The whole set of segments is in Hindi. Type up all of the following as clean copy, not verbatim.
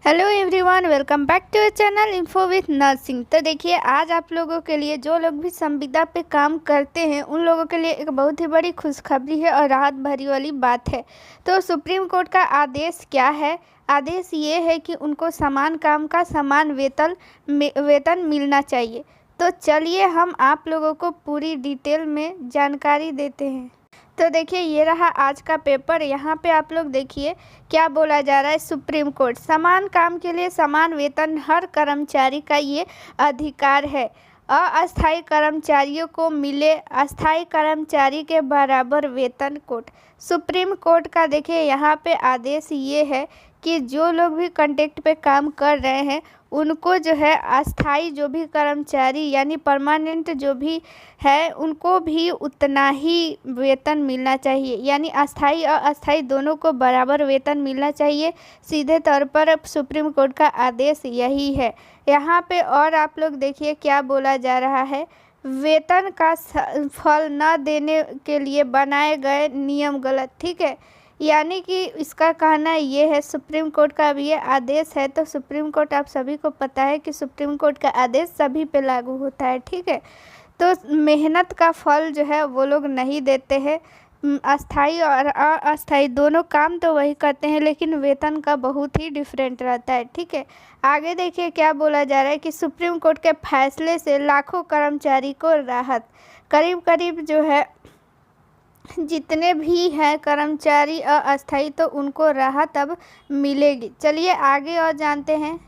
Hello everyone, welcome back to channel info with nursing. तो देखिए, आज आप लोगों के लिए जो लोग भी संविदा पे काम करते हैं उन लोगों के लिए एक बहुत ही बड़ी खुशखबरी है और राहत भरी वाली बात है। तो सुप्रीम कोर्ट का आदेश क्या है? आदेश ये है कि उनको समान काम का समान वेतन मिलना चाहिए। तो चलिए हम आप लोगों को पूरी डिटेल में जानकारी देते हैं। तो देखिए, ये रहा आज का पेपर। यहाँ पे आप लोग देखिए क्या बोला जा रहा है। सुप्रीम कोर्ट, समान काम के लिए समान वेतन हर कर्मचारी का ये अधिकार है। अस्थायी कर्मचारियों को मिले अस्थायी कर्मचारी के बराबर वेतन। कोर्ट, सुप्रीम कोर्ट का देखिए यहाँ पे आदेश ये है कि जो लोग भी कॉन्ट्रैक्ट पे काम कर रहे हैं उनको जो है अस्थाई जो भी कर्मचारी यानी परमानेंट जो भी है उनको भी उतना ही वेतन मिलना चाहिए। यानी अस्थाई और अस्थाई दोनों को बराबर वेतन मिलना चाहिए। सीधे तौर पर सुप्रीम कोर्ट का आदेश यही है। यहाँ पे और आप लोग देखिए क्या बोला जा रहा है। वेतन का फल न देने के लिए बनाए गए नियम गलत। ठीक है, यानी कि इसका कहना ये है, सुप्रीम कोर्ट का अब ये आदेश है। तो सुप्रीम कोर्ट, आप सभी को पता है कि सुप्रीम कोर्ट का आदेश सभी पे लागू होता है। ठीक है, तो मेहनत का फल जो है वो लोग नहीं देते हैं। अस्थाई और अस्थाई दोनों काम तो वही करते हैं, लेकिन वेतन का बहुत ही डिफरेंट रहता है। ठीक है, आगे देखिए क्या बोला जा रहा है कि सुप्रीम कोर्ट के फैसले से लाखों कर्मचारी को राहत। करीब करीब जो है जितने भी हैं कर्मचारी अस्थाई, तो उनको राहत अब मिलेगी। चलिए आगे और जानते हैं।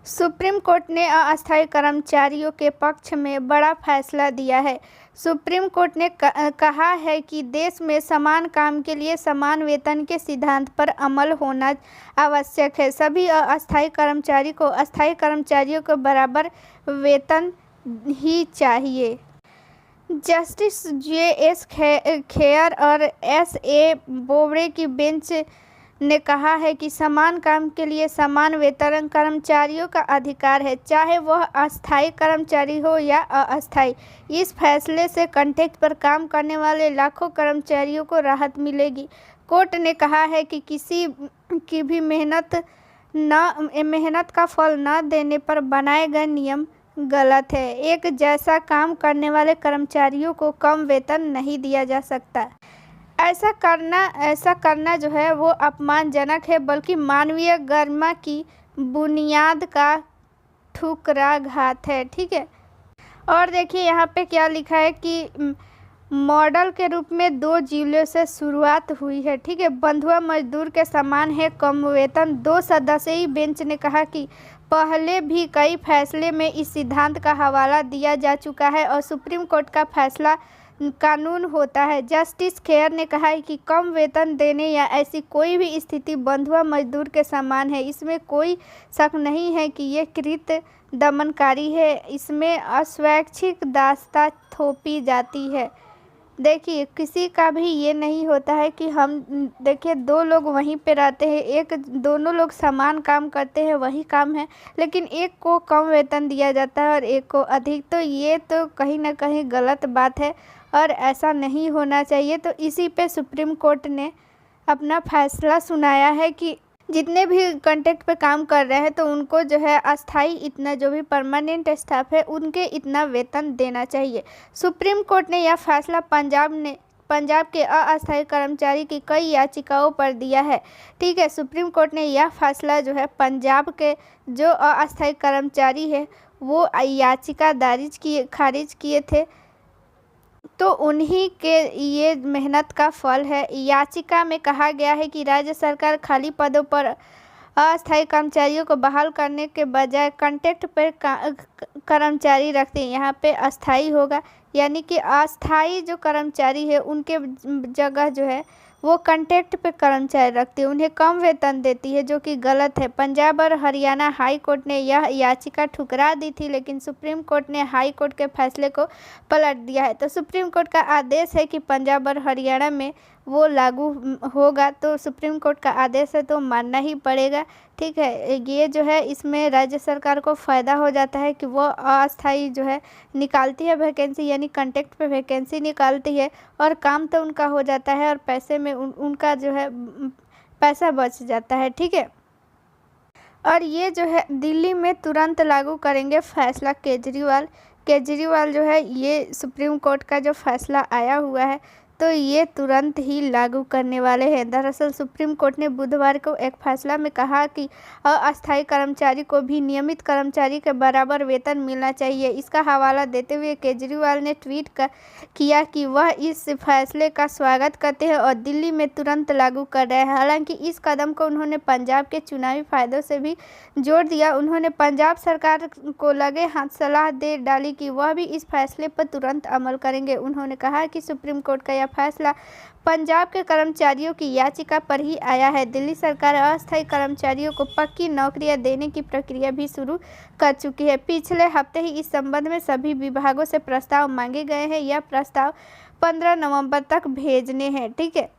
सुप्रीम कोर्ट ने अस्थायी कर्मचारियों के पक्ष में बड़ा फैसला दिया है। सुप्रीम कोर्ट ने कहा है कि देश में समान काम के लिए समान वेतन के सिद्धांत पर अमल होना आवश्यक है। सभी अस्थायी कर्मचारी को अस्थायी कर्मचारियों को बराबर वेतन ही चाहिए। Justice JS. खेयर और एस.ए. बोबड़े की बेंच ने कहा है कि समान काम के लिए समान वेतन कर्मचारियों का अधिकार है, चाहे वह अस्थायी कर्मचारी हो या अस्थायी। इस फैसले से कॉन्ट्रैक्ट पर काम करने वाले लाखों कर्मचारियों को राहत मिलेगी। कोर्ट ने कहा है कि किसी की भी मेहनत का फल न देने पर बनाए गए नियम गलत है। एक जैसा काम करने वाले कर्मचारियों को कम वेतन नहीं दिया जा सकता। ऐसा करना जो है वो अपमानजनक है, बल्कि मानवीय गरिमा की बुनियाद का ठुकराघात है। ठीक है, और देखिए यहाँ पे क्या लिखा है कि मॉडल के रूप में 2 जिलों से शुरुआत हुई है। ठीक है, बंधुआ मजदूर के समान है कम वेतन। 2 सदस्यीय बेंच ने कहा कि पहले भी कई फैसले में इस सिद्धांत का हवाला दिया जा चुका है और सुप्रीम कोर्ट का फैसला कानून होता है। जस्टिस खेयर ने कहा है कि कम वेतन देने या ऐसी कोई भी स्थिति बंधुआ मजदूर के समान है। इसमें कोई शक नहीं है कि ये कृत्य दमनकारी है। इसमें अस्वैच्छिक दासता थोपी जाती है। देखिए, किसी का भी ये नहीं होता है कि हम देखिए 2 लोग वहीं पे रहते हैं, दोनों लोग समान काम करते हैं, वही काम है, लेकिन एक को कम वेतन दिया जाता है और एक को अधिक। तो ये तो कहीं ना कहीं गलत बात है और ऐसा नहीं होना चाहिए। तो इसी पे सुप्रीम कोर्ट ने अपना फैसला सुनाया है कि जितने भी कॉन्ट्रैक्ट पे काम कर रहे हैं तो उनको जो है अस्थाई इतना, जो भी परमानेंट स्टाफ है उनके इतना वेतन देना चाहिए। सुप्रीम कोर्ट ने यह फैसला पंजाब के अस्थायी कर्मचारी की कई याचिकाओं पर दिया है। ठीक है, सुप्रीम कोर्ट ने यह फैसला जो है पंजाब के जो अस्थायी कर्मचारी है वो याचिका खारिज किए थे, तो उन्हीं के ये मेहनत का फल है। याचिका में कहा गया है कि राज्य सरकार खाली पदों पर अस्थायी कर्मचारियों को बहाल करने के बजाय कॉन्ट्रैक्ट पर कर्मचारी रखते हैं। यहाँ पे अस्थाई होगा, यानी कि अस्थाई जो कर्मचारी है उनके जगह जो है वो कॉन्ट्रैक्ट पे कर्मचारी रखती है, उन्हें कम वेतन देती है, जो कि गलत है। पंजाब और हरियाणा हाई कोर्ट ने यह याचिका ठुकरा दी थी, लेकिन सुप्रीम कोर्ट ने हाई कोर्ट के फैसले को पलट दिया है। तो सुप्रीम कोर्ट का आदेश है कि पंजाब और हरियाणा में वो लागू होगा, तो सुप्रीम कोर्ट का आदेश है तो मानना ही पड़ेगा। ठीक है, ये जो है इसमें राज्य सरकार को फ़ायदा हो जाता है कि वो अस्थाई जो है निकालती है वैकेंसी, यानी कॉन्ट्रैक्ट पे वैकेंसी निकालती है और काम तो उनका हो जाता है और पैसे में उनका जो है पैसा बच जाता है। ठीक है, और ये जो है दिल्ली में तुरंत लागू करेंगे फैसला केजरीवाल जो है ये सुप्रीम कोर्ट का जो फैसला आया हुआ है तो ये तुरंत ही लागू करने वाले हैं। दरअसल सुप्रीम कोर्ट ने बुधवार को एक फैसला में कहा कि अस्थायी कर्मचारी को भी नियमित कर्मचारी के बराबर वेतन मिलना चाहिए। इसका हवाला देते हुए केजरीवाल ने किया कि वह इस फैसले का स्वागत करते हैं और दिल्ली में तुरंत लागू कर रहे हैं। हालांकि इस कदम को उन्होंने पंजाब के चुनावी फायदों से भी जोड़ दिया। उन्होंने पंजाब सरकार को लगे हाथ सलाह दे डाली कि वह भी इस फैसले पर तुरंत अमल करेंगे। उन्होंने कहा कि सुप्रीम कोर्ट का यह फैसला पंजाब के कर्मचारियों की याचिका पर ही आया है। दिल्ली सरकार अस्थायी कर्मचारियों को पक्की नौकरियां देने की प्रक्रिया भी शुरू कर चुकी है। पिछले हफ्ते ही इस संबंध में सभी विभागों से प्रस्ताव मांगे गए हैं। यह प्रस्ताव 15 नवंबर तक भेजने हैं। ठीक है,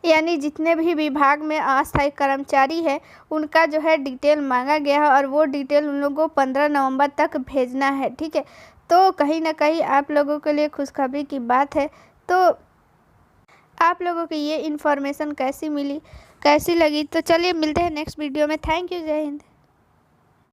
यानी जितने भी विभाग में अस्थायी कर्मचारी है उनका जो है डिटेल मांगा गया है और वो डिटेल उन लोगों को 15 नवंबर तक भेजना है। ठीक है, तो कहीं ना कहीं आप लोगों के लिए खुशखबरी की बात है। तो आप लोगों को ये इन्फॉर्मेशन कैसी लगी, तो चलिए मिलते हैं नेक्स्ट वीडियो में। थैंक यू, जय हिंद।